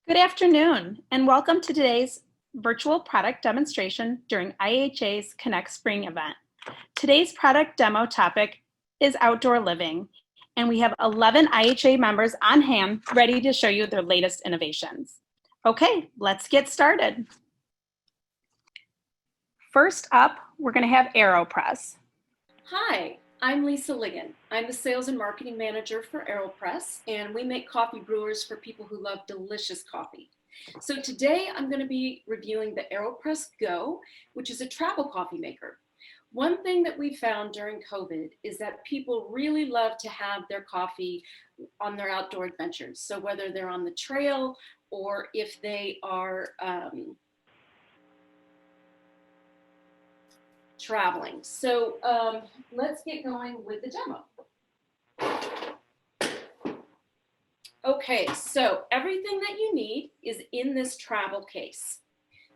Good afternoon, and welcome to today's virtual product demonstration during IHA's Connect Spring event. Today's product demo topic is outdoor living, and we have 11 IHA members on hand ready to show you their latest innovations. Okay, let's get started. First up, we're going to have Aeropress. Hi, I'm Lisa Ligon. I'm the Sales and Marketing Manager for Aeropress, and we make coffee brewers for people who love delicious coffee. So today I'm going to be reviewing the Aeropress Go, which is a travel coffee maker. One thing that we found during COVID is that people really love to have their coffee on their outdoor adventures. So whether they're on the trail or if they are traveling. So let's get going with the demo. Okay, so everything that you need is in this travel case.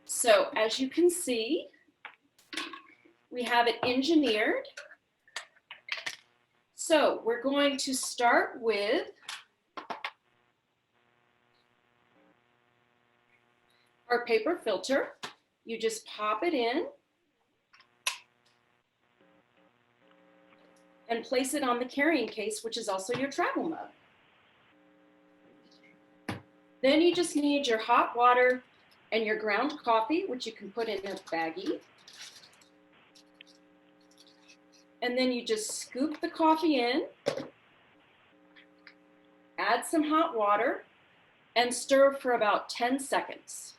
So as you can see, we have it engineered. So we're going to start with our paper filter. You just pop it in and place it on the carrying case, which is also your travel mug. Then you just need your hot water and your ground coffee, which you can put in a baggie. And then you just scoop the coffee in, add some hot water, and stir for about 10 seconds.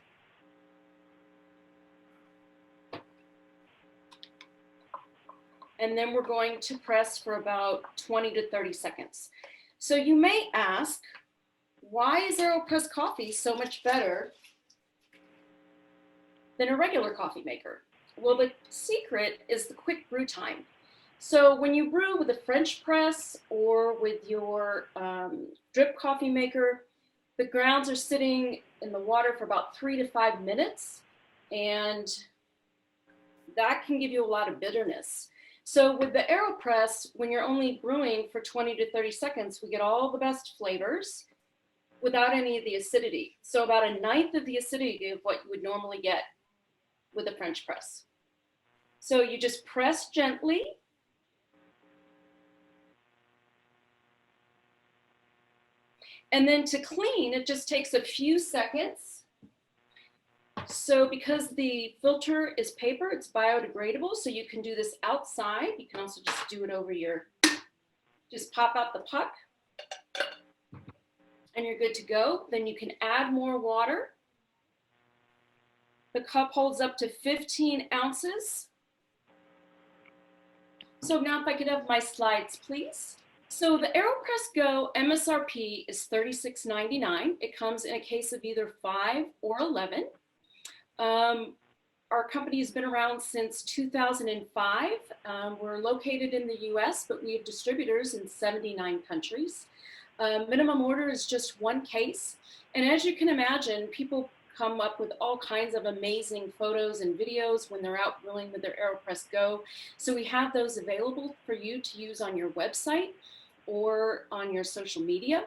And then we're going to press for about 20 to 30 seconds. So you may ask, why is Aeropress coffee so much better than a regular coffee maker? Well, the secret is the quick brew time. So when you brew with a French press or with your drip coffee maker, the grounds are sitting in the water for about 3 to 5 minutes, and that can give you a lot of bitterness. So with the Aeropress, when you're only brewing for 20 to 30 seconds, we get all the best flavors without any of the acidity. So about 1/9 of the acidity of what you would normally get with a French press. So you just press gently. And then to clean, it just takes a few seconds. So because the filter is paper, it's biodegradable, so you can do this outside. You can also just do it over just pop out the puck, and you're good to go. Then you can add more water. The cup holds up to 15 ounces. So now if I could have my slides, please. So the Aeropress Go MSRP is $36.99. It comes in a case of either 5 or 11. Our company has been around since 2005. We're located in the US, but we have distributors in 79 countries. Minimum order is just 1 case. And as you can imagine, people come up with all kinds of amazing photos and videos when they're out brewing with their Aeropress Go. So we have those available for you to use on your website or on your social media.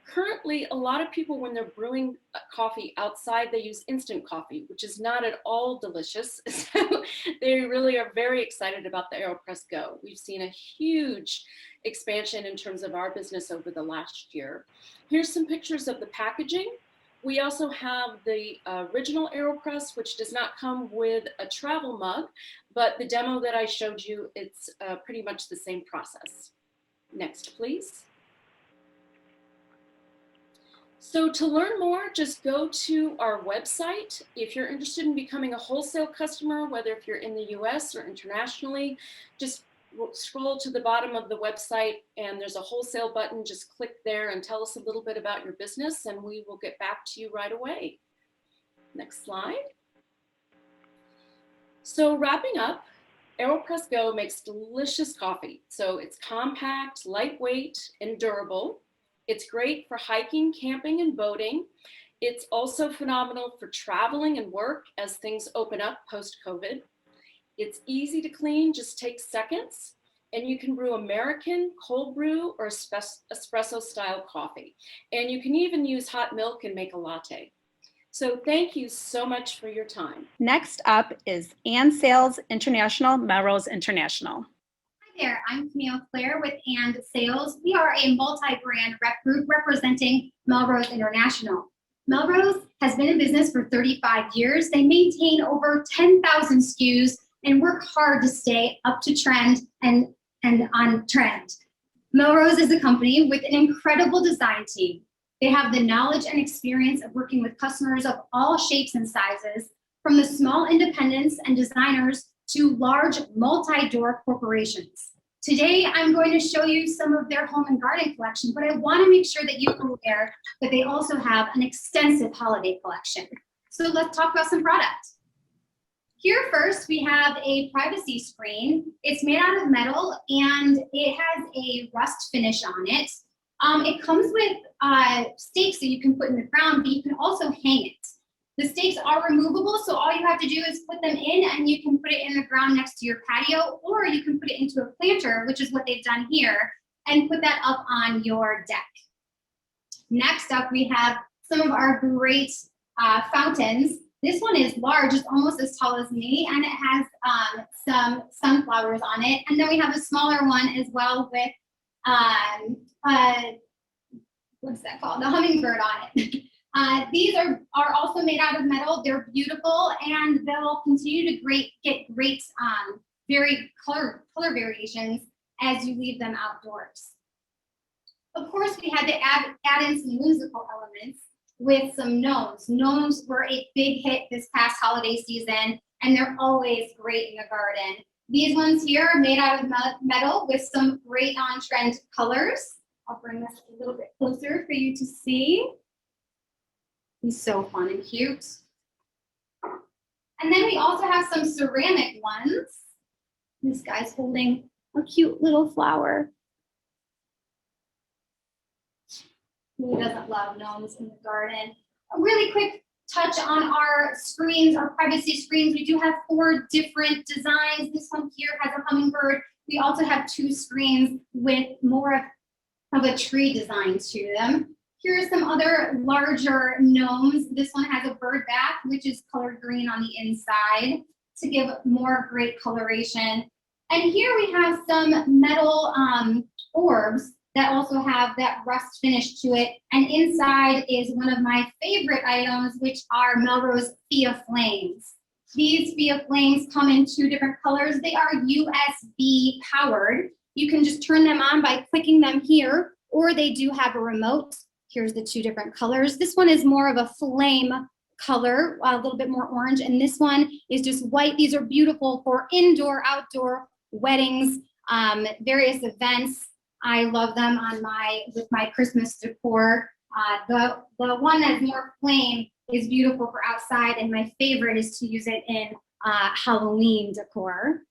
Currently, a lot of people, when they're brewing coffee outside, they use instant coffee, which is not at all delicious. So they really are very excited about the Aeropress Go. We've seen a huge expansion in terms of our business over the last year. Here's some pictures of the packaging. We also have the original Aeropress, which does not come with a travel mug, but the demo that I showed you, it's pretty much the same process. Next, please. So to learn more, just go to our website. If you're interested in becoming a wholesale customer, whether if you're in the US or internationally, just scroll to the bottom of the website and there's a wholesale button. Just click there and tell us a little bit about your business and we will get back to you right away. Next slide. So wrapping up, Aeropress Go makes delicious coffee. So it's compact, lightweight, and durable. It's great for hiking, camping, and boating. It's also phenomenal for traveling and work as things open up post-COVID. It's easy to clean, just takes seconds. and you can brew American, cold brew, or espresso style coffee. And you can even use hot milk and make a latte. So thank you so much for your time. Next up is And Sales International, Melrose International. Hi there, I'm Camille Claire with And Sales. We are a multi-brand rep group representing Melrose International. Melrose has been in business for 35 years. They maintain over 10,000 SKUs and work hard to stay up to trend and on trend. Melrose is a company with an incredible design team. They have the knowledge and experience of working with customers of all shapes and sizes, from the small independents and designers to large multi-door corporations. Today, I'm going to show you some of their home and garden collection, but I want to make sure that you're aware that they also have an extensive holiday collection. So let's talk about some products. Here first, we have a privacy screen. It's made out of metal and it has a rust finish on it. It comes with stakes that you can put in the ground, but you can also hang it. The stakes are removable, so all you have to do is put them in and you can put it in the ground next to your patio, or you can put it into a planter, which is what they've done here, and put that up on your deck. Next up, we have some of our great fountains. This one is large, it's almost as tall as me, and it has some sunflowers on it. And then we have a smaller one as well with, what's that called? The hummingbird on it. These are also made out of metal. They're beautiful, and they'll continue to get great very color variations as you leave them outdoors. Of course, we had to add in some musical elements with some gnomes. Gnomes were a big hit this past holiday season, and they're always great in the garden. These ones here are made out of metal with some great on-trend colors. I'll bring this a little bit closer for you to see. He's so fun and cute. And then we also have some ceramic ones. This guy's holding a cute little flower. Who doesn't love gnomes in the garden? A really quick touch on our screens, our privacy screens. We do have 4 different designs. This one here has a hummingbird. We also have 2 screens with more of a tree design to them. Here are some other larger gnomes. This one has a bird back, which is colored green on the inside to give more great coloration. And here we have some metal orbs that also have that rust finish to it. And inside is one of my favorite items, which are Melrose Fia Flames. These Fia Flames come in 2 different colors. They are USB powered. You can just turn them on by clicking them here, or they do have a remote. Here's the 2 different colors. This one is more of a flame color, a little bit more orange, and this one is just white. These are beautiful for indoor, outdoor weddings, various events. I love them with my Christmas decor. The one that's more flame is beautiful for outside, and my favorite is to use it in Halloween decor.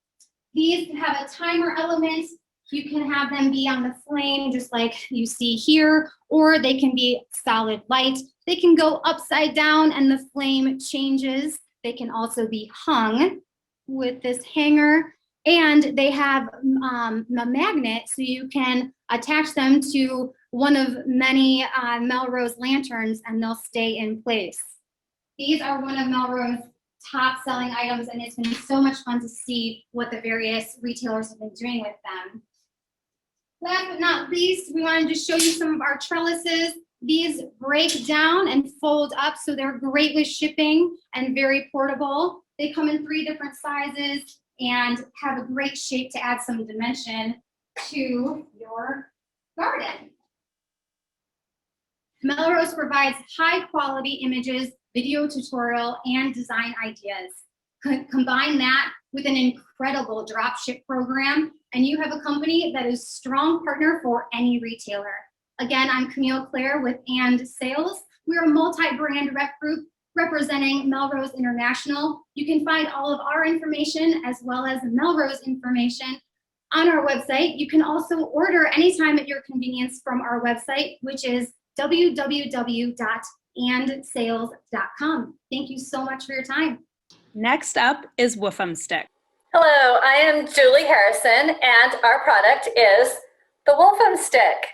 These have a timer element. You can have them be on the flame just like you see here, or they can be solid light. They can go upside down and the flame changes. They can also be hung with this hanger, and they have a magnet so you can attach them to one of many Melrose lanterns and they'll stay in place. These are one of Melrose top selling items, and it's been so much fun to see what the various retailers have been doing with them. Last but not least, we wanted to show you some of our trellises. These break down and fold up, so they're great with shipping and very portable. They come in 3 different sizes and have a great shape to add some dimension to your garden. Melrose provides high quality images, video tutorial, and design ideas. Combine that with an incredible drop ship program, and you have a company that is a strong partner for any retailer. Again, I'm Camille Claire with And Sales. We're a multi-brand rep group representing Melrose International. You can find all of our information as well as Melrose information on our website. You can also order anytime at your convenience from our website, which is www.andsales.com. Thank you so much for your time. Next up is Woofum Stick. Hello, I am Julie Harrison, and our product is the Woofum Stick.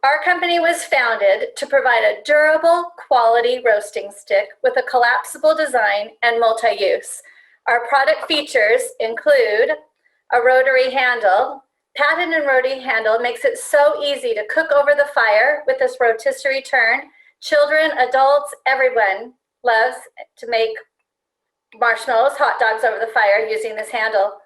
Our company was founded to provide a durable, quality roasting stick with a collapsible design and multi-use. Our product features include a rotary handle. Patent and rotary handle makes it so easy to cook over the fire with this rotisserie turn. Children, adults, everyone loves to make marshmallows, hot dogs over the fire using this handle.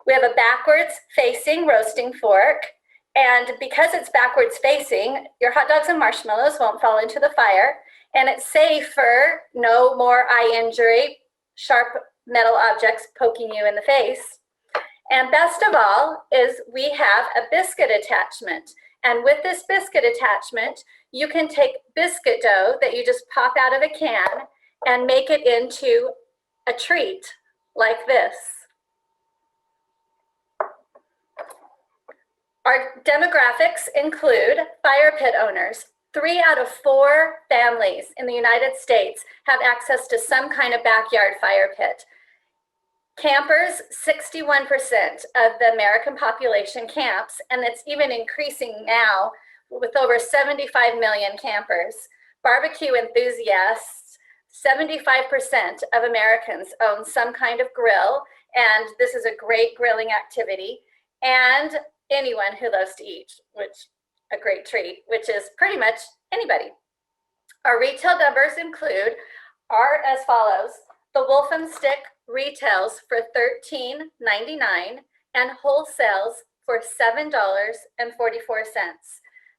We have a backwards facing roasting fork, and because it's backwards facing, your hot dogs and marshmallows won't fall into the fire, and it's safe for no more eye injury, sharp metal objects poking you in the face. And best of all is we have a biscuit attachment. And with this biscuit attachment, you can take biscuit dough that you just pop out of a can and make it into a treat like this. Our demographics include fire pit owners. 3 out of 4 families in the United States have access to some kind of backyard fire pit. Campers, 61% of the American population camps, and it's even increasing now with over 75 million campers. Barbecue enthusiasts, 75% of Americans own some kind of grill, and this is a great grilling activity. And anyone who loves to eat, which a great treat, which is pretty much anybody. Our retail numbers are as follows. The Woofum Stick retails for $13.99 and wholesales for $7.44.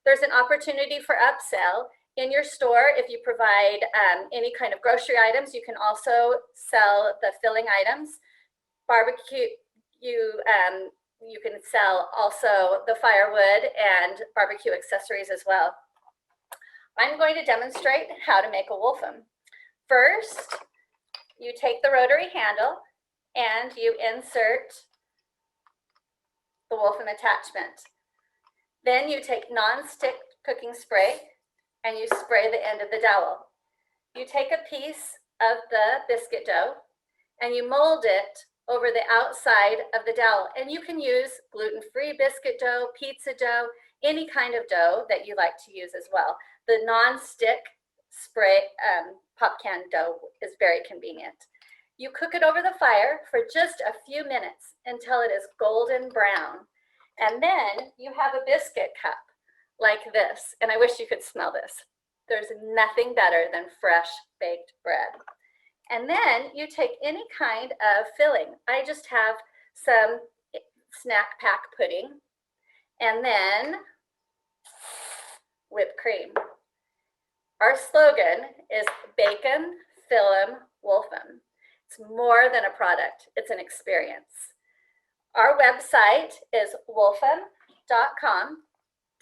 There's an opportunity for upsell in your store. If you provide any kind of grocery items, you can also sell the filling items. Barbecue, you can sell also the firewood and barbecue accessories as well. I'm going to demonstrate how to make a Woofum. First, you take the rotary handle and you insert the Woofum attachment. Then you take non-stick cooking spray and you spray the end of the dowel. You take a piece of the biscuit dough and you mold it over the outside of the dowel. And you can use gluten-free biscuit dough, pizza dough, any kind of dough that you like to use as well. The non-stick spray pop can dough is very convenient. You cook it over the fire for just a few minutes until it is golden brown. And then you have a biscuit cup like this. And I wish you could smell this. There's nothing better than fresh baked bread. And then you take any kind of filling. I just have some snack pack pudding and then whipped cream. Our slogan is Bacon, Film, Woofum. It's more than a product, it's an experience. Our website is woofum.com,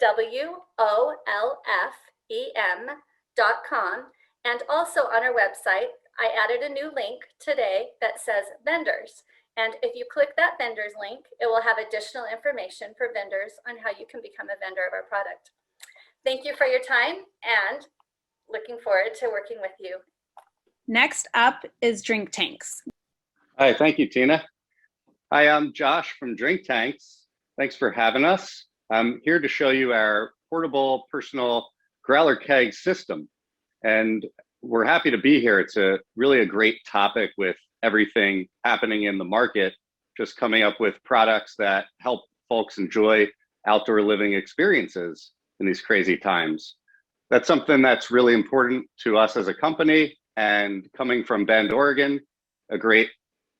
WOLFEM.com, and also on our website, I added a new link today that says vendors. And if you click that vendors link, it will have additional information for vendors on how you can become a vendor of our product. Thank you for your time and looking forward to working with you. Next up is Drink Tanks. Hi, thank you, Tina. Hi, I'm Josh from Drink Tanks. Thanks for having us. I'm here to show you our portable personal growler keg system. And we're happy to be here. It's really a great topic with everything happening in the market, just coming up with products that help folks enjoy outdoor living experiences in these crazy times. That's something that's really important to us as a company, and coming from Bend, Oregon, a great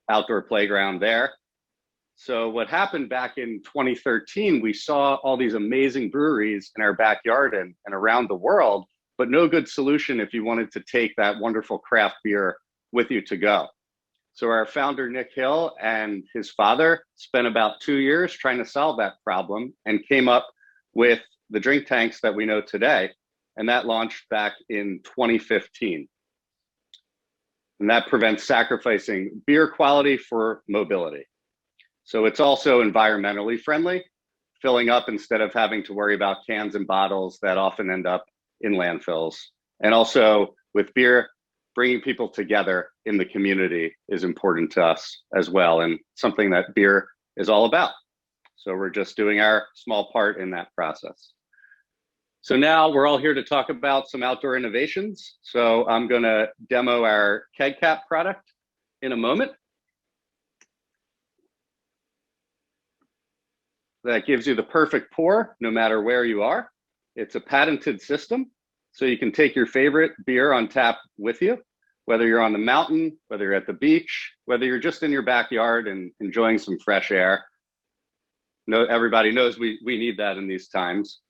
outdoor playground there. So what happened back in 2013, we saw all these amazing breweries in our backyard and around the world, but no good solution if you wanted to take that wonderful craft beer with you to go. So our founder, Nick Hill, and his father spent about 2 years trying to solve that problem and came up with the drink tanks that we know today. And that launched back in 2015. And that prevents sacrificing beer quality for mobility. So it's also environmentally friendly, filling up instead of having to worry about cans and bottles that often end up in landfills. And also with beer, bringing people together in the community is important to us as well, and something that beer is all about. So we're just doing our small part in that process. So now we're all here to talk about some outdoor innovations. So I'm going to demo our keg cap product in a moment. That gives you the perfect pour no matter where you are. It's a patented system, so you can take your favorite beer on tap with you, whether you're on the mountain, whether you're at the beach, whether you're just in your backyard and enjoying some fresh air. No, everybody knows we need that in these times.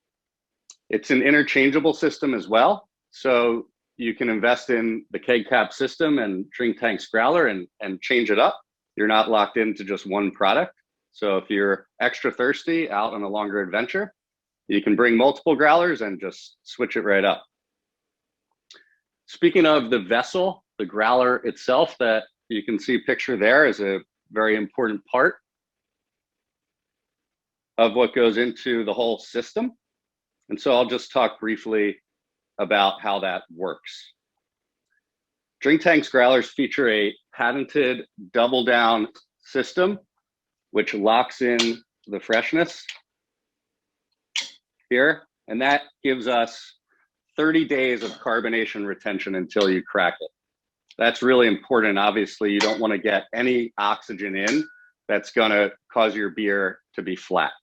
It's an interchangeable system as well, so you can invest in the keg cap system and Drink Tank's growler and change it up. You're not locked into just one product. So if you're extra thirsty out on a longer adventure, you can bring multiple growlers and just switch it right up. Speaking of the vessel, the growler itself that you can see picture there is a very important part of what goes into the whole system. And so I'll just talk briefly about how that works. Drink Tank's growlers feature a patented double down system, which locks in the freshness here. And that gives us 30 days of carbonation retention until you crack it. That's really important. Obviously, you don't want to get any oxygen in that's going to cause your beer to be flat.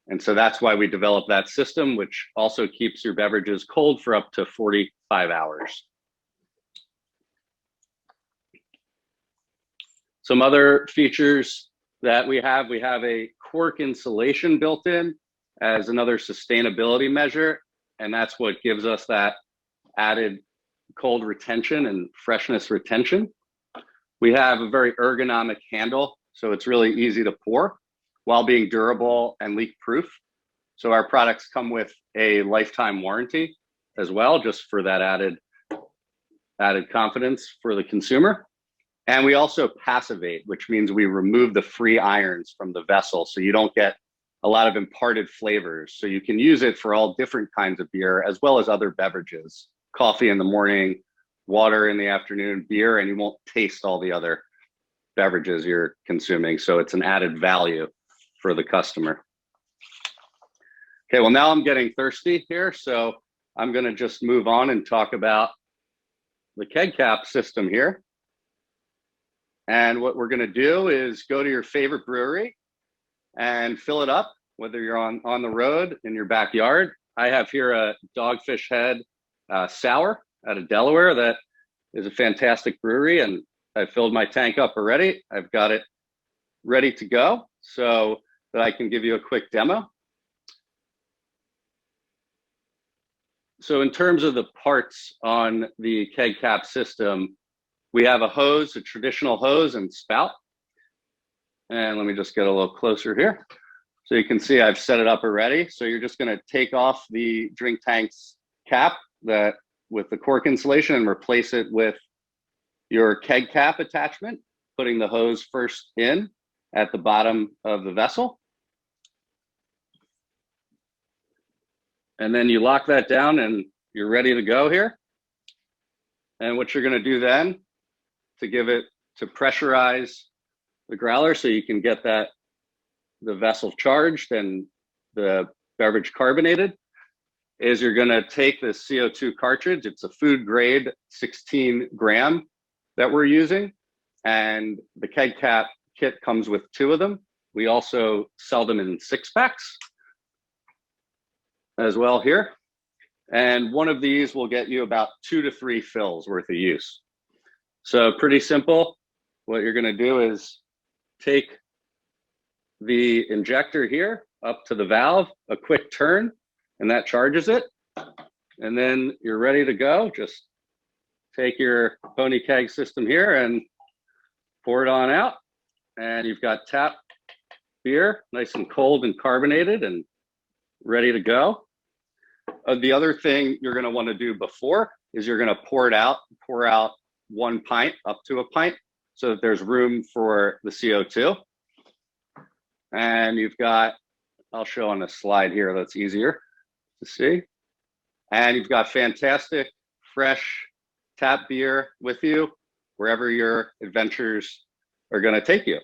And so that's why we developed that system, which also keeps your beverages cold for up to 45 hours. Some other features that we have a cork insulation built in as another sustainability measure. And that's what gives us that added cold retention and freshness retention. We have a very ergonomic handle, so it's really easy to pour while being durable and leak proof. So our products come with a lifetime warranty as well, just for that added confidence for the consumer. And we also passivate, which means we remove the free irons from the vessel, so you don't get a lot of imparted flavors. So you can use it for all different kinds of beer, as well as other beverages, coffee in the morning, water in the afternoon, beer, and you won't taste all the other beverages you're consuming. So it's an added value for the customer. Okay, well, now I'm getting thirsty here, so I'm gonna just move on and talk about the keg cap system here. And what we're gonna do is go to your favorite brewery and fill it up, whether you're on the road, in your backyard. I have here a Dogfish Head sour out of Delaware that is a fantastic brewery, and I filled my tank up already. I've got it ready to go so that I can give you a quick demo. So in terms of the parts on the keg cap system, we have a hose, a traditional hose and spout. And let me just get a little closer here. So you can see I've set it up already. So you're just gonna take off the Drink Tank's cap with the cork insulation and replace it with your keg cap attachment, putting the hose first in at the bottom of the vessel. And then you lock that down and you're ready to go here. And what you're gonna do then to pressurize the growler so you can get the vessel charged and the beverage carbonated, is you're gonna take the CO2 cartridge. It's a food grade 16 gram that we're using. And the keg cap kit comes with 2 of them. We also sell them in 6-packs as well here. And one of these will get you about 2 to 3 fills worth of use. So pretty simple. What you're gonna do is take the injector here up to the valve, a quick turn, and that charges it. And then you're ready to go. Just take your pony keg system here and pour it on out. And you've got tap beer, nice and cold and carbonated and ready to go. The other thing you're gonna wanna do before is you're gonna pour out 1 pint, up to a pint, so that there's room for the CO2. And you've got, I'll show on a slide here that's easier to see. And you've got fantastic, fresh, tap beer with you wherever your adventures are going to take you.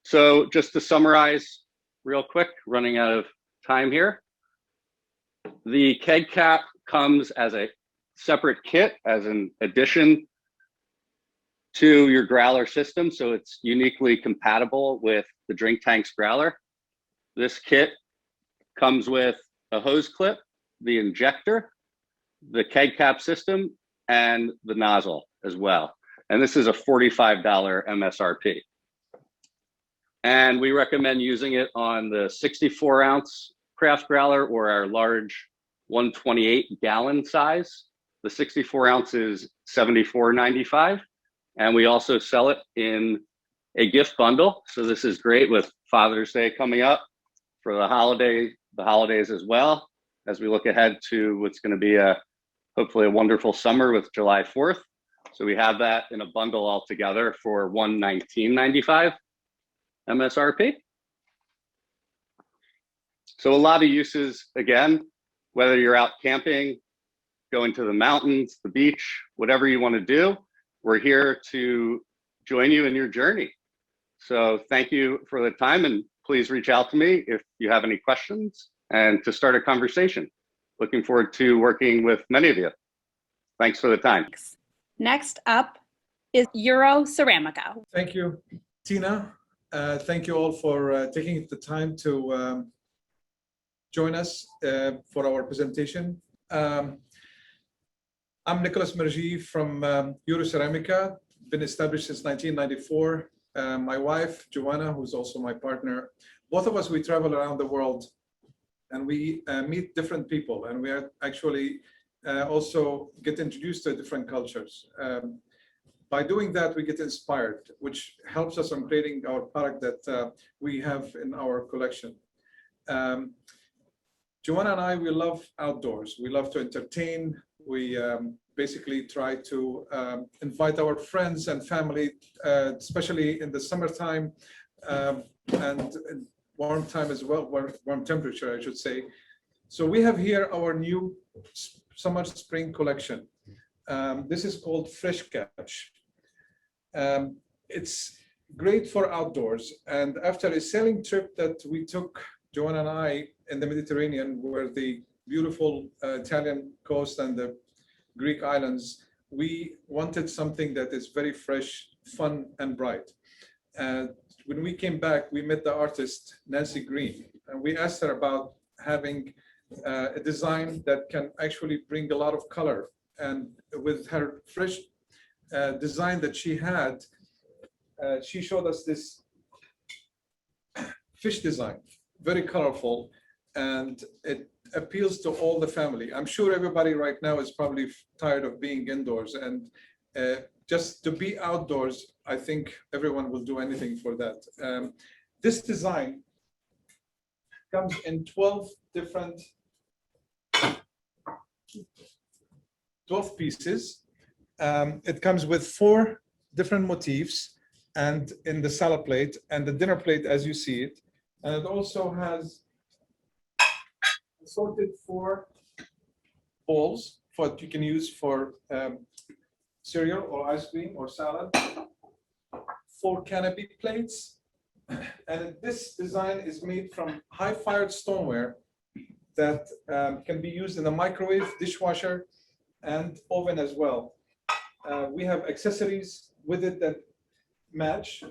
So just to summarize real quick, running out of time here. The keg cap comes as a separate kit, as an addition to your growler system, so it's uniquely compatible with the Drink Tanks growler. This kit comes with a hose clip, the injector, the keg cap system, and the nozzle as well. And this is a $45 MSRP. And we recommend using it on the 64-ounce craft growler or our large 128-gallon size. The 64 ounce is $74.95. And we also sell it in a gift bundle. So this is great with Father's Day coming up, for the holidays as well, as we look ahead to what's going to be hopefully a wonderful summer with July 4th. So we have that in a bundle all together for $119.95 MSRP. So a lot of uses, again, whether you're out camping, going to the mountains, the beach, whatever you want to do, we're here to join you in your journey. So thank you for the time, and please reach out to me if you have any questions and to start a conversation. Looking forward to working with many of you. Thanks for the time. Next up is Euro Ceramica. Thank you, Tina. Thank you all for taking the time to join us for our presentation. I'm Nicholas Mergi from Euro Ceramica, been established since 1994. My wife, Joanna, who's also my partner, both of us, we travel around the world and we meet different people, and we actually also get introduced to different cultures. By doing that, we get inspired, which helps us on creating our product that we have in our collection. Joanna and I, we love outdoors. We love to entertain. We basically try to invite our friends and family, especially in the summertime and warm time as well, warm temperature, I should say. So we have here our new summer spring collection. This is called Fresh Catch. It's great for outdoors. And after a sailing trip that we took, Joanna and I, in the Mediterranean, where the beautiful Italian coast and the Greek islands, we wanted something that is very fresh, fun, and bright. When we came back, we met the artist, Nancy Green, and we asked her about having a design that can actually bring a lot of color. And with her fresh design that she had, she showed us this fish design, very colorful, and it appeals to all the family. I'm sure everybody right now is probably tired of being indoors, and just to be outdoors, I think everyone will do anything for that. This design comes in 12 pieces. It comes with 4 different motifs, and in the salad plate and the dinner plate as you see it. And it also has assorted 4 bowls for what you can use for cereal or ice cream or salad, 4 canopy plates. And this design is made from high-fired stoneware that can be used in a microwave, dishwasher, and oven as well. We have accessories with it that match.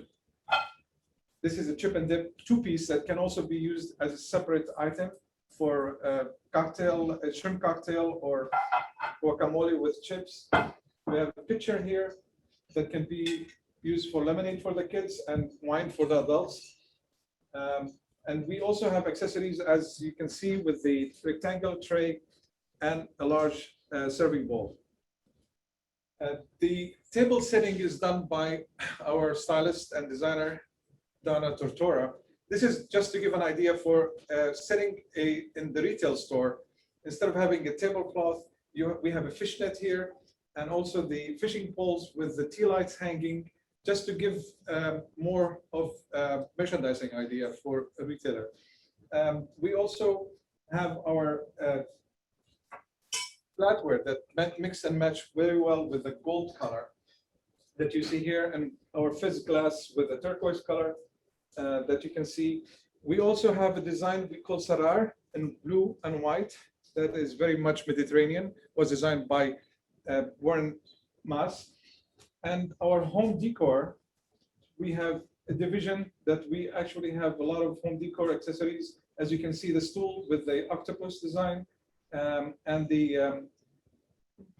This is a chip and dip 2-piece that can also be used as a separate item for a shrimp cocktail or guacamole with chips. We have a pitcher here that can be used for lemonade for the kids and wine for the adults. And we also have accessories, as you can see, with the rectangle tray and a large serving bowl. The table setting is done by our stylist and designer, Donna Tortora. This is just to give an idea for setting in the retail store. Instead of having a tablecloth, we have a fishnet here, and also the fishing poles with the tea lights hanging, just to give more of a merchandising idea for a retailer. We also have our flatware that mix and match very well with the gold color that you see here, and our fizz glass with the turquoise color that you can see. We also have a design we call Sarar in blue and white that is very much Mediterranean, was designed by Warren Maas. And our home decor, we have a division that we actually have a lot of home decor accessories. As you can see, the stool with the octopus design and the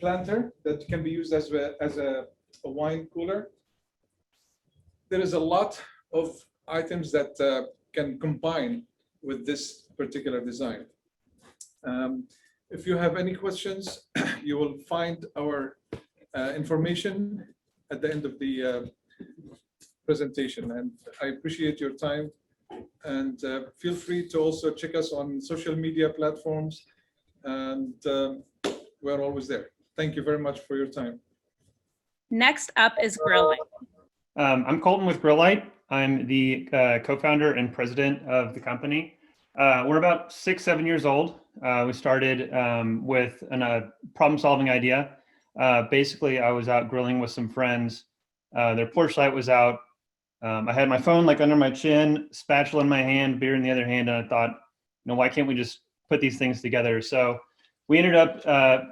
planter that can be used as a wine cooler. There is a lot of items that can combine with this particular design. If you have any questions, you will find our information at the end of the presentation. And I appreciate your time. And feel free to also check us on social media platforms. And we're always there. Thank you very much for your time. Next up is Grill Light. I'm Colton with Grill Light. I'm the co-founder and president of the company. We're about 6-7 years old. We started with a problem-solving idea. Basically, I was out grilling with some friends. Their porch light was out. I had my phone like under my chin, spatula in my hand, beer in the other hand, and I thought, why can't we just put these things together? So we ended up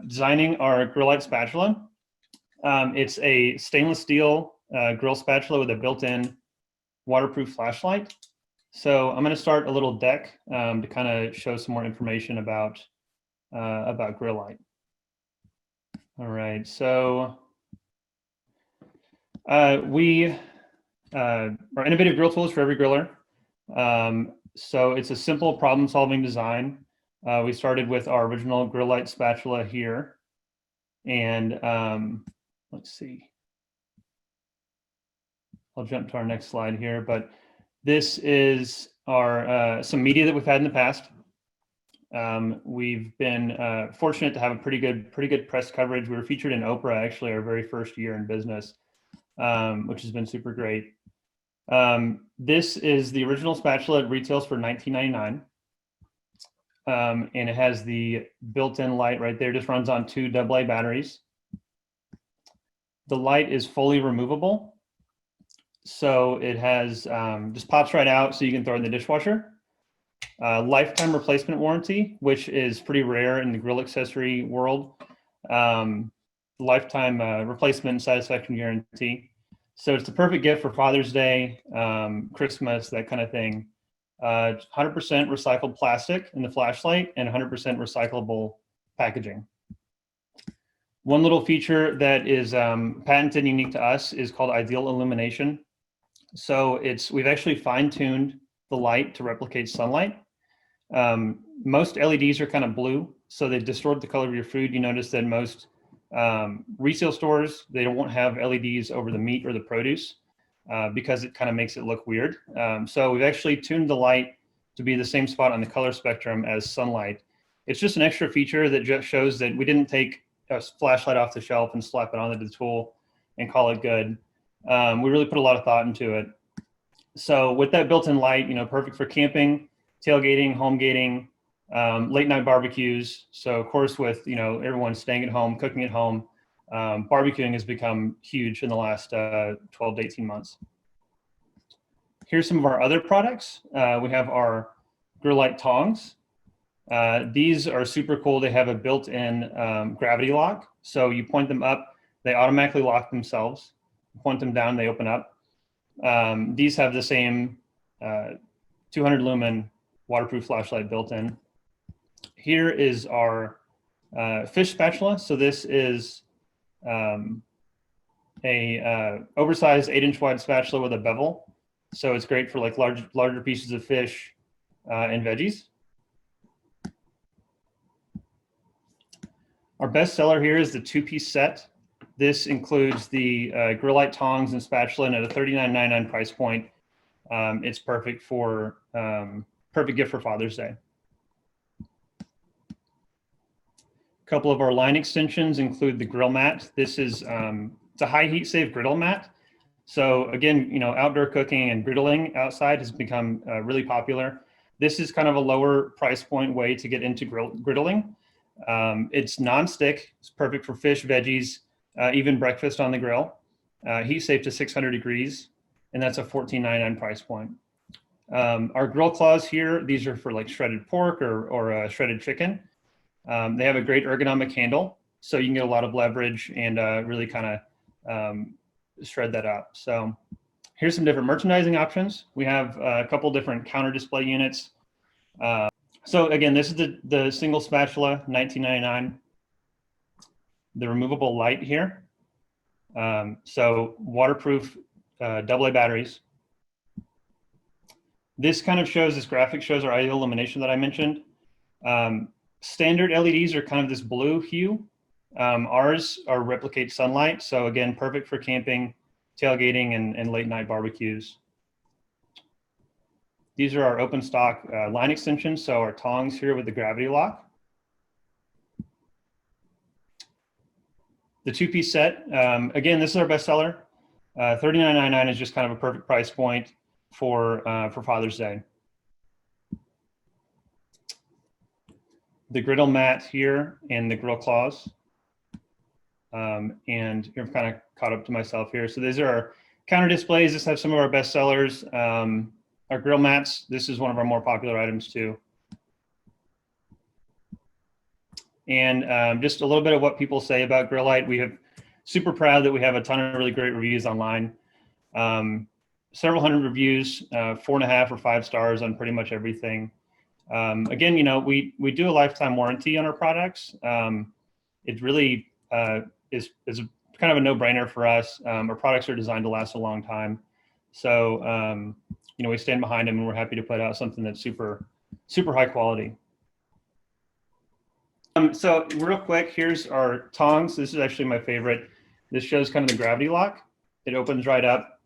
designing our Grill Light spatula. It's a stainless steel grill spatula with a built-in waterproof flashlight. So I'm going to start a little deck to kind of show some more information about Grill Light. All right, so we are innovative grill tools for every griller. So it's a simple problem-solving design. We started with our original Grill Light spatula here, and let's see. I'll jump to our next slide here, but this is our some media that we've had in the past. We've been fortunate to have a pretty good press coverage. We were featured in Oprah actually our very first year in business, which has been super great. This is the original spatula. It retails for $19.99, and it has the built-in light right there. Just runs on 2 AA batteries. The light is fully removable. So it has just pops right out so you can throw it in the dishwasher. Lifetime replacement warranty, which is pretty rare in the grill accessory world. Lifetime replacement and satisfaction guarantee. So it's the perfect gift for Father's Day, Christmas, that kind of thing. 100% recycled plastic in the flashlight and 100% recyclable packaging. One little feature that is patented and unique to us is called ideal illumination. So we've actually fine-tuned the light to replicate sunlight. Most LEDs are kind of blue, so they distort the color of your food. You notice that most retail stores, they won't have LEDs over the meat or the produce because it kind of makes it look weird. So we've actually tuned the light to be the same spot on the color spectrum as sunlight. It's just an extra feature that just shows that we didn't take a flashlight off the shelf and slap it onto the tool and call it good. We really put a lot of thought into it. So with that built-in light, perfect for camping, tailgating, home gating, late night barbecues. So of course, with everyone staying at home, cooking at home, barbecuing has become huge in the last 12 to 18 months. Here's some of our other products. We have our Grill Light tongs. These are super cool. They have a built-in gravity lock. So you point them up, they automatically lock themselves. Point them down, they open up. These have the same 200 lumen waterproof flashlight built in. Here is our fish spatula. So this is a oversized 8-inch wide spatula with a bevel. So it's great for like larger pieces of fish and veggies. Our best seller here is the 2-piece set. This includes the Grill Light tongs and spatula, and at a $39.99 price point, it's perfect for perfect gift for Father's Day. A couple of our line extensions include the grill mat. This is it's a high heat safe griddle mat. So again, outdoor cooking and griddling outside has become really popular. This is kind of a lower price point way to get into griddling. It's non-stick. It's perfect for fish, veggies, even breakfast on the grill. Heat safe to 600 degrees, and that's a $14.99 price point. Our grill claws here, these are for like shredded pork or shredded chicken. They have a great ergonomic handle, so you can get a lot of leverage and really kind of shred that up. So here's some different merchandising options. We have a couple different counter display units. So again, this is the single spatula, $19.99. The removable light here. So waterproof AA batteries. This kind of shows, this graphic shows our ideal illumination that I mentioned. Standard LEDs are kind of this blue hue. Ours are replicate sunlight. So again, perfect for camping, tailgating, and late night barbecues. These are our open stock line extensions. So our tongs here with the gravity lock. The two-piece set, again, this is our best seller. $39.99 is just kind of a perfect price point for Father's Day. The griddle mat here and the grill claws. And I've kind of caught up to myself here. So these are our counter displays. This has some of our best sellers. Our grill mats, this is one of our more popular items too. And just a little bit of what people say about Grillite. We have super proud that we have a ton of really great reviews online. Several hundred reviews, 4.5 or 5 stars on pretty much everything. Again, you know, we do a lifetime warranty on our products. It really is kind of a no-brainer for us. Our products are designed to last a long time. So, you know, we stand behind them and we're happy to put out something that's super, super high quality. So real quick, here's our tongs. This is actually my favorite. This shows kind of the gravity lock. It opens right up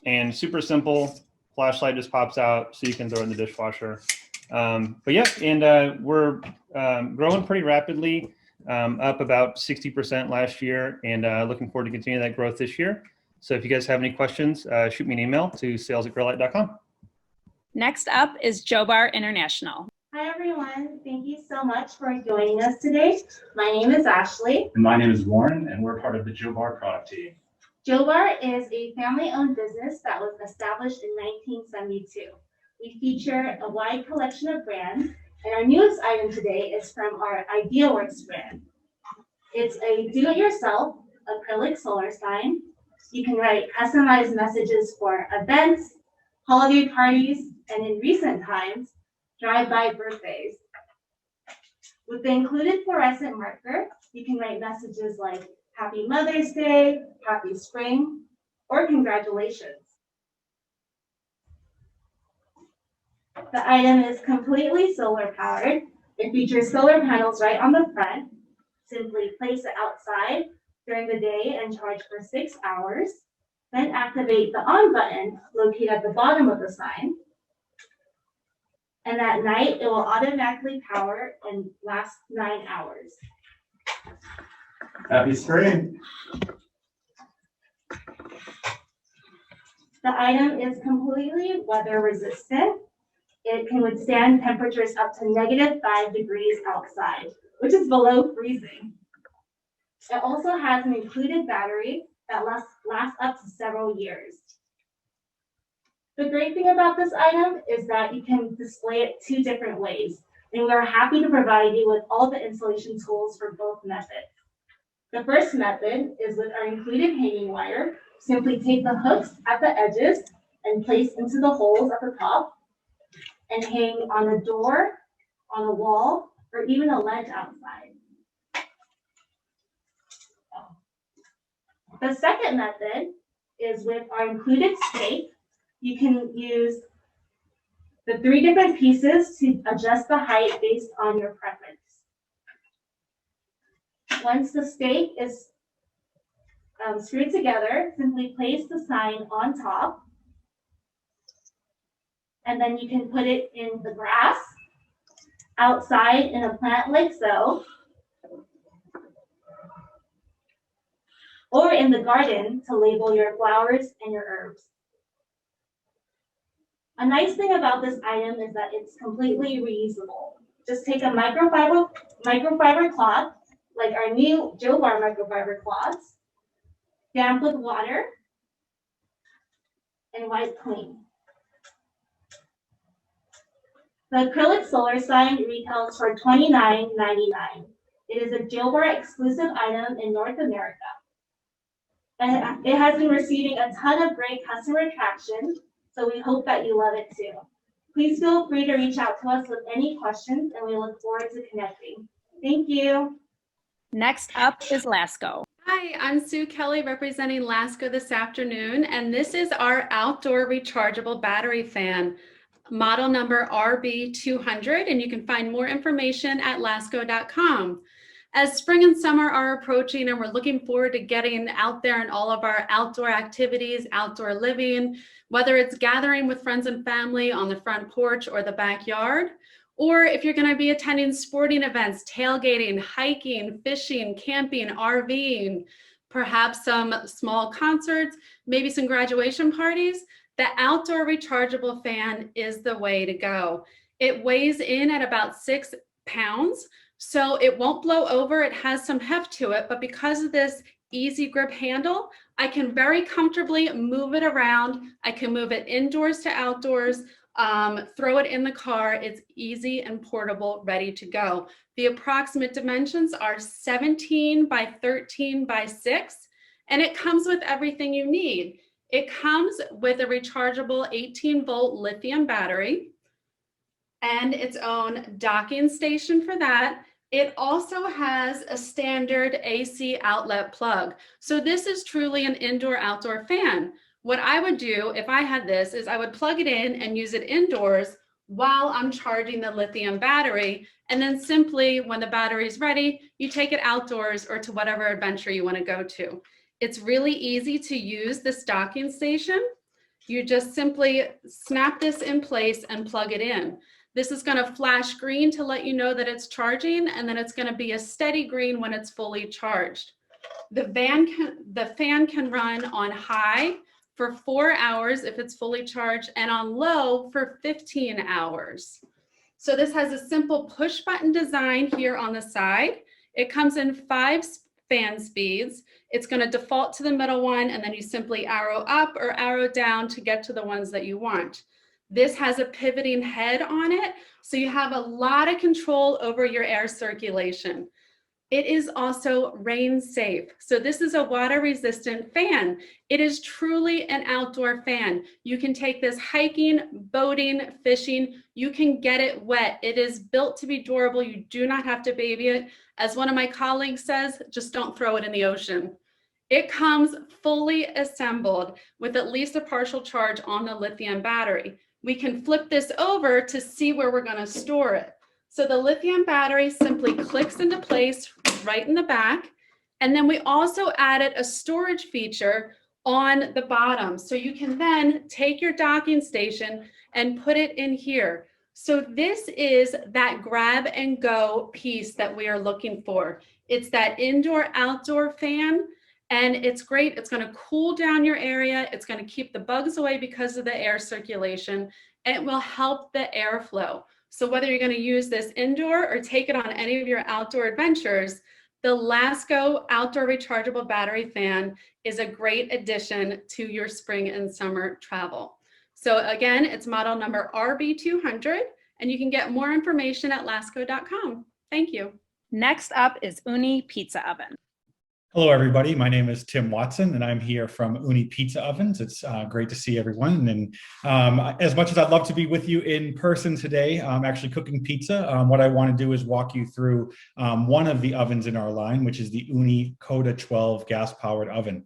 and super simple. Flashlight just pops out so you can throw it in the dishwasher. But yeah, and we're growing pretty rapidly, up about 60% last year, and looking forward to continue that growth this year. So if you guys have any questions, shoot me an email to sales@grillite.com. Next up is Joe Bar International. Hi everyone, thank you so much for joining us today. My name is Ashley. And my name is Warren, and we're part of the Joe Bar product team. Joe Bar is a family-owned business that was established in 1972. We feature a wide collection of brands, and our newest item today is from our Ideaworks brand. It's a do-it-yourself acrylic solar sign. You can write customized messages for events, holiday parties, and in recent times, drive-by birthdays. With the included fluorescent marker, you can write messages like Happy Mother's Day, Happy Spring, or congratulations. The item is completely solar powered. It features solar panels right on the front. Simply place it outside during the day and charge for 6 hours. Then activate the on button located at the bottom of the sign. And at night, it will automatically power and last 9 hours. Happy spring. The item is completely weather resistant. It can withstand temperatures up to -5 degrees outside, which is below freezing. It also has an included battery that lasts up to several years. The great thing about this item is that you can display it 2 different ways, and we are happy to provide you with all the installation tools for both methods. The first method is with our included hanging wire. Simply take the hooks at the edges and place into the holes at the top and hang on a door, on a wall, or even a ledge outside. The second method is with our included stake. You can use the 3 different pieces to adjust the height based on your preference. Once the stake is screwed together, simply place the sign on top, and then you can put it in the grass, outside in a plant like so, or in the garden to label your flowers and your herbs. A nice thing about this item is that it's completely reusable. Just take a microfiber cloth, like our new Joe Bar microfiber cloths, damp with water, and wipe clean. The acrylic solar sign retails for $29.99. It is a Joe Bar exclusive item in North America. And it has been receiving a ton of great customer traction, so we hope that you love it too. Please feel free to reach out to us with any questions, and we look forward to connecting. Thank you. Next up is Lasko. Hi, I'm Sue Kelly representing Lasko this afternoon, and this is our outdoor rechargeable battery fan, model number RB200, and you can find more information at lasko.com. As spring and summer are approaching and we're looking forward to getting out there in all of our outdoor activities, outdoor living, whether it's gathering with friends and family on the front porch or the backyard, or if you're going to be attending sporting events, tailgating, hiking, fishing, camping, RVing, perhaps some small concerts, maybe some graduation parties, the outdoor rechargeable fan is the way to go. It weighs in at about 6 pounds. So it won't blow over, it has some heft to it, but because of this easy grip handle, I can very comfortably move it around. I can move it indoors to outdoors, throw it in the car. It's easy and portable, ready to go. The approximate dimensions are 17 by 13 by 6, and it comes with everything you need. It comes with a rechargeable 18-volt lithium battery and its own docking station for that. It also has a standard AC outlet plug. So this is truly an indoor-outdoor fan. What I would do if I had this is I would plug it in and use it indoors while I'm charging the lithium battery. And then simply when the battery is ready, you take it outdoors or to whatever adventure you want to go to. It's really easy to use this docking station. You just simply snap this in place and plug it in. This is going to flash green to let you know that it's charging, and then it's going to be a steady green when it's fully charged. The fan can run on high for 4 hours if it's fully charged, and on low for 15 hours. So this has a simple push button design here on the side. It comes in 5 fan speeds. It's going to default to the middle one, and then you simply arrow up or arrow down to get to the ones that you want. This has a pivoting head on it, so you have a lot of control over your air circulation. It is also rain safe. So this is a water resistant fan. It is truly an outdoor fan. You can take this hiking, boating, fishing. You can get it wet. It is built to be durable. You do not have to baby it. As one of my colleagues says, just don't throw it in the ocean. It comes fully assembled with at least a partial charge on the lithium battery. We can flip this over to see where we're going to store it. So the lithium battery simply clicks into place right in the back. And then we also added a storage feature on the bottom. So you can then take your docking station and put it in here. So this is that grab and go piece that we are looking for. It's that indoor-outdoor fan. And it's great. It's going to cool down your area. It's going to keep the bugs away because of the air circulation, and it will help the airflow. So whether you're going to use this indoor or take it on any of your outdoor adventures, the Lasko outdoor rechargeable battery fan is a great addition to your spring and summer travel. So again, it's model number RB200, and you can get more information at lasko.com. Thank you. Next up is Uni Pizza Oven. Hello, everybody. My name is Tim Watson, and I'm here from Uni Pizza Ovens. It's great to see everyone. And as much as I'd love to be with you in person today, I'm actually cooking pizza. What I want to do is walk you through one of the ovens in our line, which is the Uni Coda 12 gas-powered oven.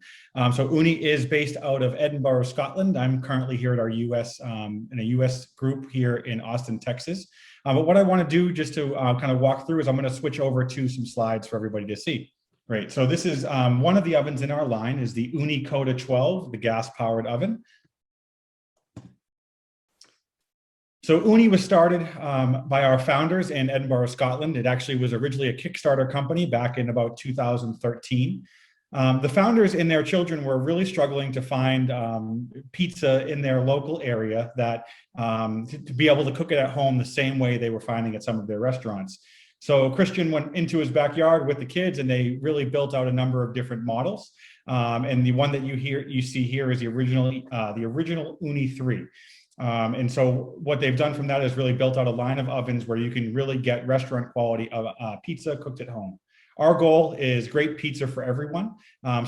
So Uni is based out of Edinburgh, Scotland. I'm currently here at our in a US group here in Austin, Texas. But what I want to do just to kind of walk through is I'm going to switch over to some slides for everybody to see. Great. So this is one of the ovens in our line is the Uni Coda 12, the gas-powered oven. So Uni was started by our founders in Edinburgh, Scotland. It actually was originally a Kickstarter company back in about 2013. The founders and their children were really struggling to find pizza in their local area that to be able to cook it at home the same way they were finding at some of their restaurants. So Christian went into his backyard with the kids, and they really built out a number of different models. And the one that you see here is the original Uni 3. And so what they've done from that is really built out a line of ovens where you can really get restaurant quality of pizza cooked at home. Our goal is great pizza for everyone.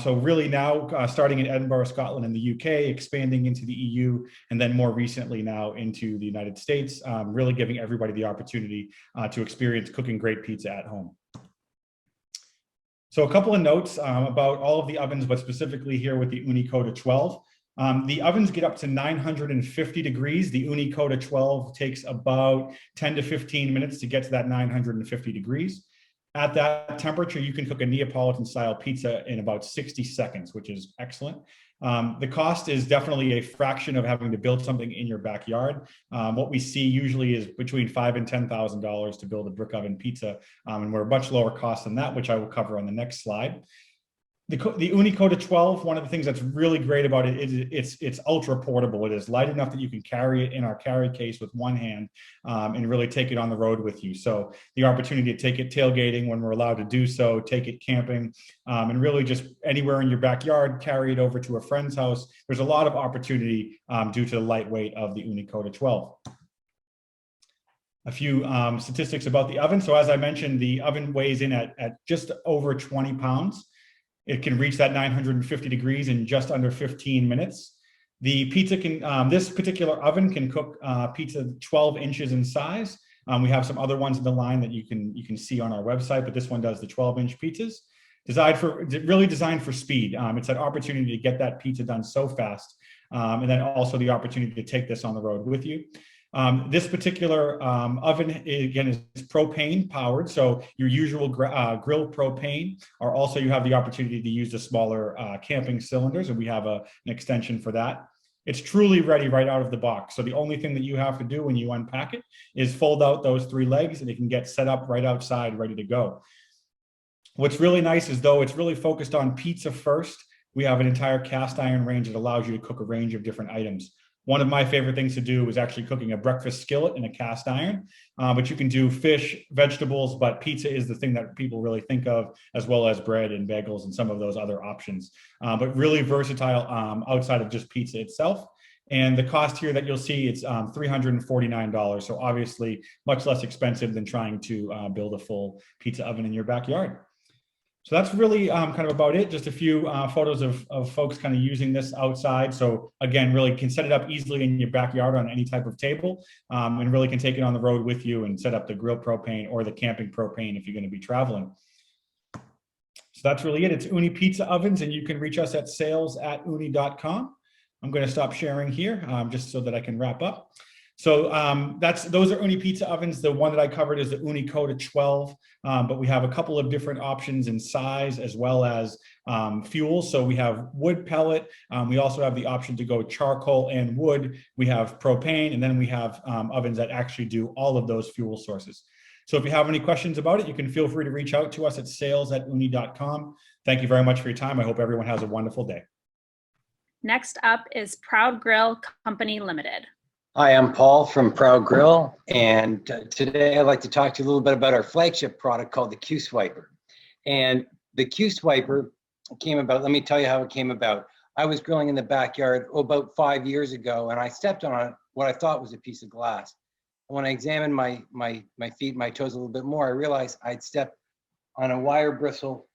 So really now starting in Edinburgh, Scotland, and the UK, expanding into the EU, and then more recently now into the United States, really giving everybody the opportunity to experience cooking great pizza at home. So a couple of notes about all of the ovens, but specifically here with the Uni Coda 12. The ovens get up to 950 degrees. The Uni Coda 12 takes about 10 to 15 minutes to get to that 950 degrees. At that temperature, you can cook a Neapolitan style pizza in about 60 seconds, which is excellent. The cost is definitely a fraction of having to build something in your backyard. What we see usually is between $5,000 and $10,000 to build a brick oven pizza, and we're much lower cost than that, which I will cover on the next slide. The Uni Coda 12, one of the things that's really great about it is it's ultra portable. It is light enough that you can carry it in our carry case with one hand and really take it on the road with you. So the opportunity to take it tailgating when we're allowed to do so, take it camping, and really just anywhere in your backyard, carry it over to a friend's house. There's a lot of opportunity due to the lightweight of the Uni Coda 12. A few statistics about the oven. So as I mentioned, the oven weighs in at just over 20 pounds. It can reach that 950 degrees in just under 15 minutes. The pizza can, this particular oven can cook pizza 12 inches in size. We have some other ones in the line that you can see on our website, but this one does the 12-inch pizzas. Really designed for speed. It's that opportunity to get that pizza done so fast, and then also the opportunity to take this on the road with you. This particular oven, again, is propane powered. So your usual grill propane, or also you have the opportunity to use the smaller camping cylinders, and we have an extension for that. It's truly ready right out of the box. So the only thing that you have to do when you unpack it is fold out those 3 legs, and it can get set up right outside, ready to go. What's really nice is, though, it's really focused on pizza first. We have an entire cast iron range that allows you to cook a range of different items. One of my favorite things to do is actually cooking a breakfast skillet in a cast iron, but you can do fish, vegetables, but pizza is the thing that people really think of, as well as bread and bagels and some of those other options. But really versatile outside of just pizza itself. And the cost here that you'll see, it's $349. So obviously much less expensive than trying to build a full pizza oven in your backyard. So that's really kind of about it. Just a few photos of folks kind of using this outside. So again, really can set it up easily in your backyard on any type of table, and really can take it on the road with you and set up the grill propane or the camping propane if you're going to be traveling. So that's really it. It's Uni Pizza Ovens, and you can reach us at sales@uni.com. I'm going to stop sharing here just so that I can wrap up. So those are Uni Pizza Ovens. The one that I covered is the Uni Coda 12, but we have a couple of different options in size as well as fuel. So we have wood pellet. We also have the option to go charcoal and wood. We have propane, and then we have ovens that actually do all of those fuel sources. So if you have any questions about it, you can feel free to reach out to us at sales@uni.com. Thank you very much for your time. I hope everyone has a wonderful day. Next up is Proud Grill Company Limited. Hi, I'm Paul from Proud Grill, and today I'd like to talk to you a little bit about our flagship product called the Q-Swiper. And the Q-Swiper came about, let me tell you how it came about. I was grilling in the backyard about 5 years ago, and I stepped on what I thought was a piece of glass. And when I examined my feet, my toes a little bit more, I realized I'd stepped on a wire bristle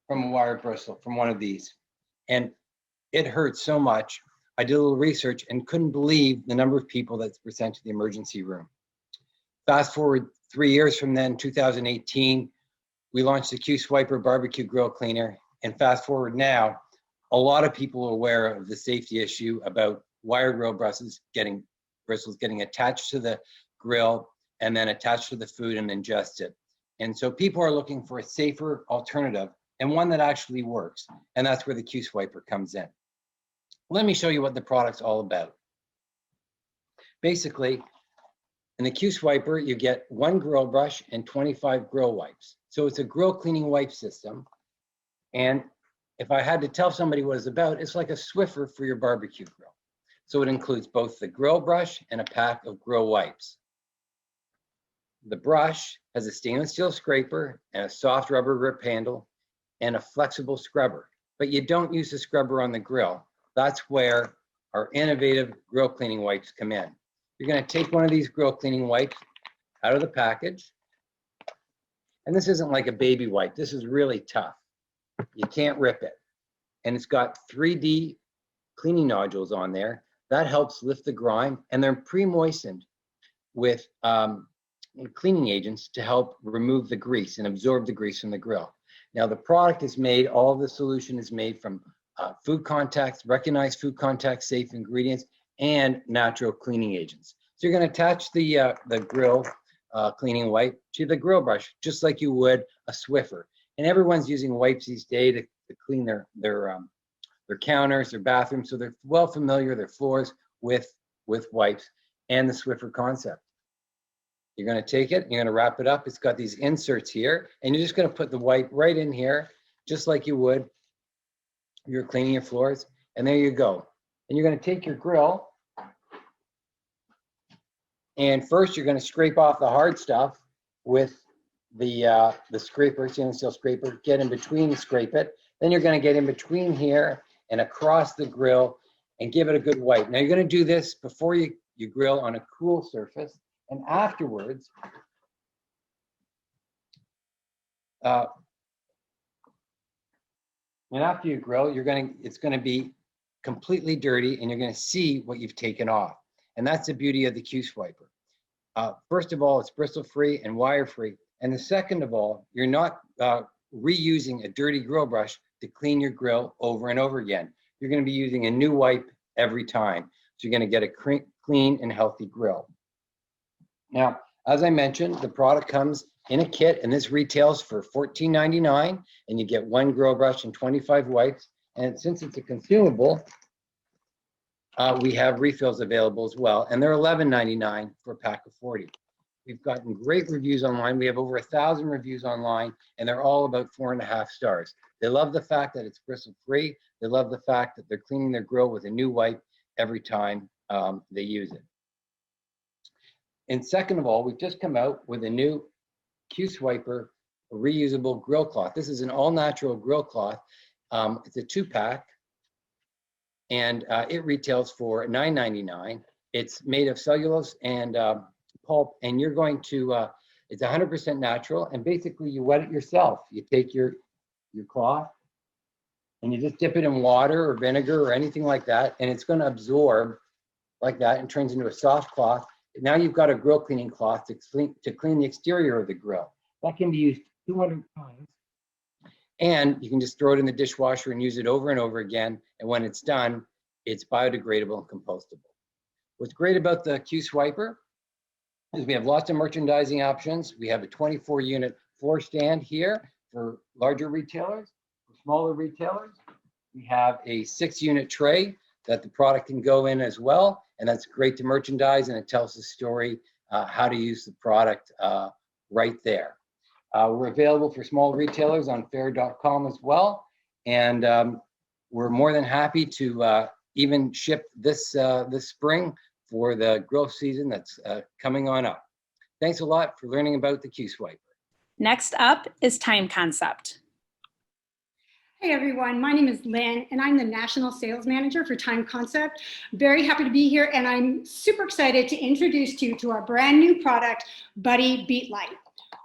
from one of these. And it hurt so much. I did a little research and couldn't believe the number of people that were sent to the emergency room. Fast forward 3 years from then, 2018, we launched the Q-Swiper barbecue grill cleaner. And fast forward now, a lot of people are aware of the safety issue about wire grill bristles getting attached to the grill and then attached to the food and ingested. And so people are looking for a safer alternative and one that actually works. And that's where the Q-Swiper comes in. Let me show you what the product's all about. Basically, in the Q-Swiper, you get 1 grill brush and 25 grill wipes. So it's a grill cleaning wipe system. And if I had to tell somebody what it's about, it's like a Swiffer for your barbecue grill. So it includes both the grill brush and a pack of grill wipes. The brush has a stainless steel scraper and a soft rubber grip handle and a flexible scrubber, but you don't use the scrubber on the grill. That's where our innovative grill cleaning wipes come in. You're going to take one of these grill cleaning wipes out of the package. And this isn't like a baby wipe. This is really tough. You can't rip it. And it's got 3D cleaning nodules on there. That helps lift the grime, and they're pre-moistened with cleaning agents to help remove the grease and absorb the grease from the grill. Now the product is made, all of the solution is made from food contact, recognized food contact safe ingredients, and natural cleaning agents. So you're going to attach the grill cleaning wipe to the grill brush, just like you would a Swiffer. And everyone's using wipes these days to clean their counters, their bathrooms, so they're well familiar, their floors, with wipes and the Swiffer concept. You're going to take it, you're going to wrap it up. It's got these inserts here, and you're just going to put the wipe right in here, just like you would if you're cleaning your floors. And there you go. And you're going to take your grill, and first you're going to scrape off the hard stuff with the scraper, stainless steel scraper. Get in between and scrape it. Then you're going to get in between here and across the grill and give it a good wipe. Now you're going to do this before you grill on a cool surface, and afterwards, and after you grill, it's going to be completely dirty, and you're going to see what you've taken off. And that's the beauty of the Q-Swiper. First of all, it's bristle-free and wire-free. And the second of all, you're not reusing a dirty grill brush to clean your grill over and over again. You're going to be using a new wipe every time. So you're going to get a clean and healthy grill. Now, as I mentioned, the product comes in a kit, and this retails for $14.99, and you get one grill brush and 25 wipes. And since it's a consumable, we have refills available as well, and they're $11.99 for a pack of 40. We've gotten great reviews online. We have over 1,000 reviews online, and they're all about 4.5 stars. They love the fact that it's bristle-free. They love the fact that they're cleaning their grill with a new wipe every time they use it. And second of all, we've just come out with a new Q-Swiper reusable grill cloth. This is an all-natural grill cloth. It's a 2-pack, and it retails for $9.99. It's made of cellulose and pulp, and you're going to, it's 100% natural, and basically you wet it yourself. You take your cloth, and you just dip it in water or vinegar or anything like that, and it's going to absorb like that and turns into a soft cloth. Now you've got a grill cleaning cloth to clean the exterior of the grill. That can be used 200 times. And you can just throw it in the dishwasher and use it over and over again. And when it's done, it's biodegradable and compostable. What's great about the Q-Swiper is we have lots of merchandising options. We have a 24-unit floor stand here for larger retailers. For smaller retailers, we have a 6-unit tray that the product can go in as well. And that's great to merchandise, and it tells the story how to use the product right there. We're available for small retailers on fair.com as well. And we're more than happy to even ship this spring for the grill season that's coming on up. Thanks a lot for learning about the Q-Swiper. Next up is Time Concept. Hey everyone, my name is Lynn, and I'm the National Sales Manager for Time Concept. Very happy to be here, and I'm super excited to introduce you to our brand new product, Buddy Beat Light.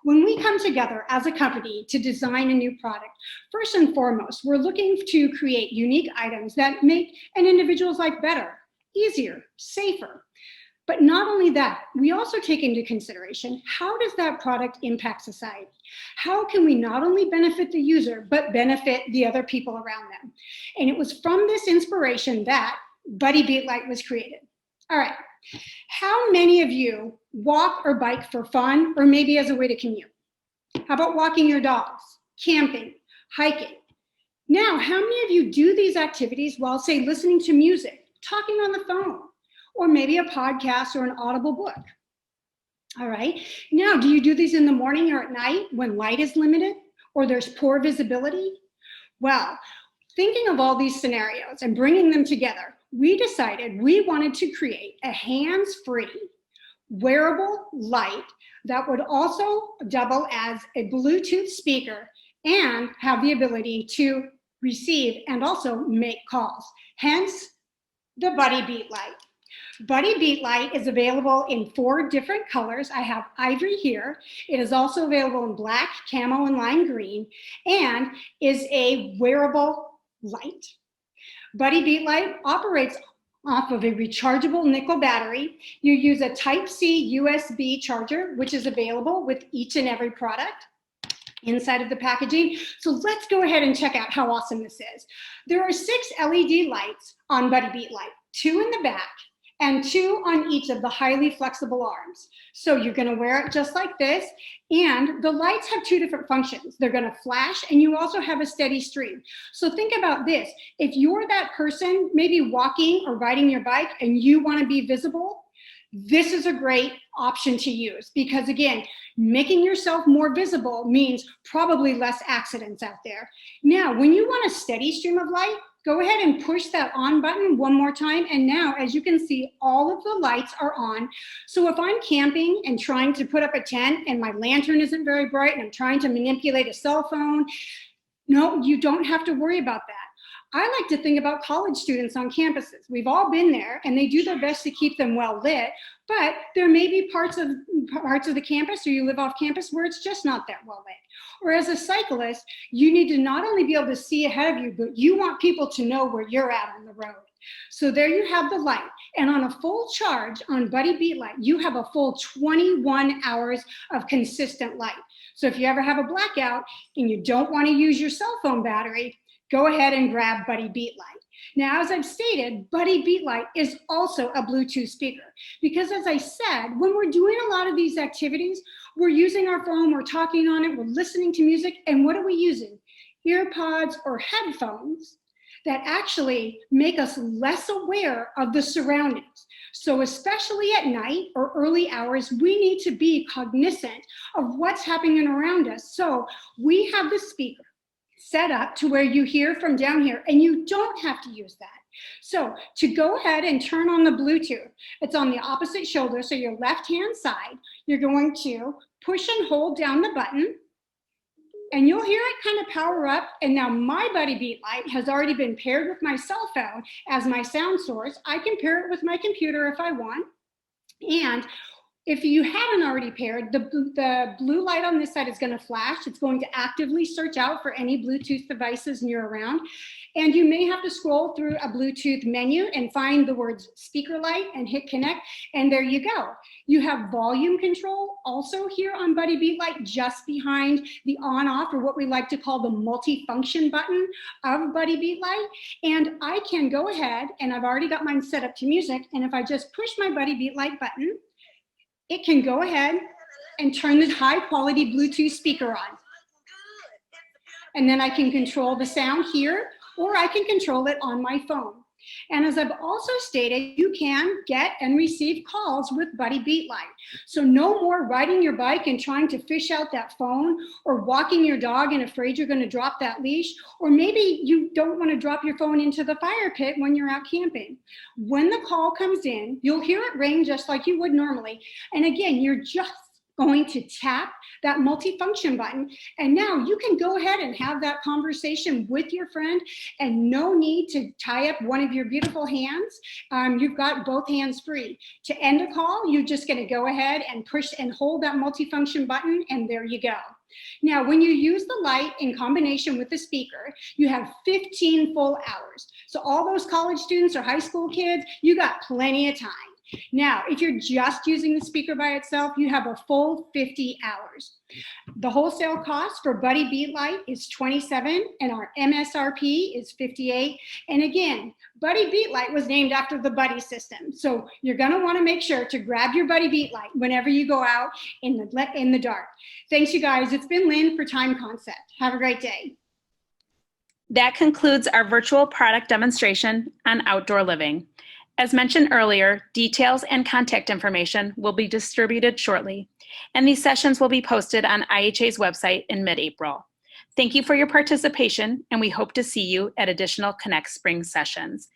When we come together as a company to design a new product, first and foremost, we're looking to create unique items that make an individual's life better, easier, safer. But not only that, we also take into consideration, how does that product impact society? How can we not only benefit the user, but benefit the other people around them? And it was from this inspiration that Buddy Beat Light was created. All right, how many of you walk or bike for fun, or maybe as a way to commute? How about walking your dogs, camping, hiking? Now, how many of you do these activities while, say, listening to music, talking on the phone, or maybe a podcast or an audible book? All right, now, do you do these in the morning or at night when light is limited or there's poor visibility? Well, thinking of all these scenarios and bringing them together, we decided we wanted to create a hands-free wearable light that would also double as a Bluetooth speaker and have the ability to receive and also make calls. Hence the Buddy Beat Light. Buddy Beat Light is available in 4 different colors. I have ivory here. It is also available in black, camel, and lime green, and is a wearable light. Buddy Beat Light operates off of a rechargeable nickel battery. You use a Type-C USB charger, which is available with each and every product inside of the packaging. So let's go ahead and check out how awesome this is. There are 6 LED lights on Buddy Beat Light, 2 in the back and 2 on each of the highly flexible arms. So you're gonna wear it just like this, and the lights have 2 different functions. They're gonna flash, and you also have a steady stream. So think about this. If you're that person, maybe walking or riding your bike, and you wanna be visible, this is a great option to use, because again, making yourself more visible means probably less accidents out there. Now, when you want a steady stream of light, go ahead and push that on button one more time. And now, as you can see, all of the lights are on. So if I'm camping and trying to put up a tent and my lantern isn't very bright and I'm trying to manipulate a cell phone, no, you don't have to worry about that. I like to think about college students on campuses. We've all been there, and they do their best to keep them well lit, but there may be parts of the campus, or you live off campus, where it's just not that well lit. Or as a cyclist, you need to not only be able to see ahead of you, but you want people to know where you're at on the road. So there you have the light. And on a full charge on Buddy Beat Light, you have a full 21 hours of consistent light. So if you ever have a blackout and you don't want to use your cell phone battery, go ahead and grab Buddy Beat Light. Now, as I've stated, Buddy Beat Light is also a Bluetooth speaker, because as I said, when we're doing a lot of these activities, we're using our phone, we're talking on it, we're listening to music, and what are we using? Earpods or headphones that actually make us less aware of the surroundings. So especially at night or early hours, we need to be cognizant of what's happening around us. So we have the speaker set up to where you hear from down here, and you don't have to use that. So to go ahead and turn on the Bluetooth, it's on the opposite shoulder, so your left-hand side, you're going to push and hold down the button, and you'll hear it kind of power up. And now my Buddy Beat Light has already been paired with my cell phone as my sound source. I can pair it with my computer if I want. And if you haven't already paired, the blue light on this side is going to flash. It's going to actively search out for any Bluetooth devices near around. And you may have to scroll through a Bluetooth menu and find the words speaker light and hit connect. And there you go. You have volume control also here on Buddy Beat Light, just behind the on off, or what we like to call the multi-function button of Buddy Beat Light. And I can go ahead, and I've already got mine set up to music. And if I just push my Buddy Beat Light button, it can go ahead and turn the high quality Bluetooth speaker on. And then I can control the sound here, or I can control it on my phone. And as I've also stated, you can get and receive calls with Buddy Beat Light. So no more riding your bike and trying to fish out that phone, or walking your dog and afraid you're going to drop that leash, or maybe you don't want to drop your phone into the fire pit when you're out camping. When the call comes in, you'll hear it ring just like you would normally. And again, you're just going to tap that multifunction button, and now you can go ahead and have that conversation with your friend, and no need to tie up one of your beautiful hands. You've got both hands free. To end a call, you're just going to go ahead and push and hold that multifunction button, and there you go. Now, when you use the light in combination with the speaker, you have 15 full hours. So all those college students or high school kids, you got plenty of time. Now, if you're just using the speaker by itself, you have a full 50 hours. The wholesale cost for Buddy Beat Light is $27, and our MSRP is $58. And again, Buddy Beat Light was named after the Buddy system. So you're gonna wanna make sure to grab your Buddy Beat Light whenever you go out in the dark. Thanks, you guys. It's been Lynn for Time Concept. Have a great day. That concludes our virtual product demonstration on outdoor living. As mentioned earlier, details and contact information will be distributed shortly, and these sessions will be posted on IHA's website in mid-April. Thank you for your participation, and we hope to see you at additional Connect Spring sessions.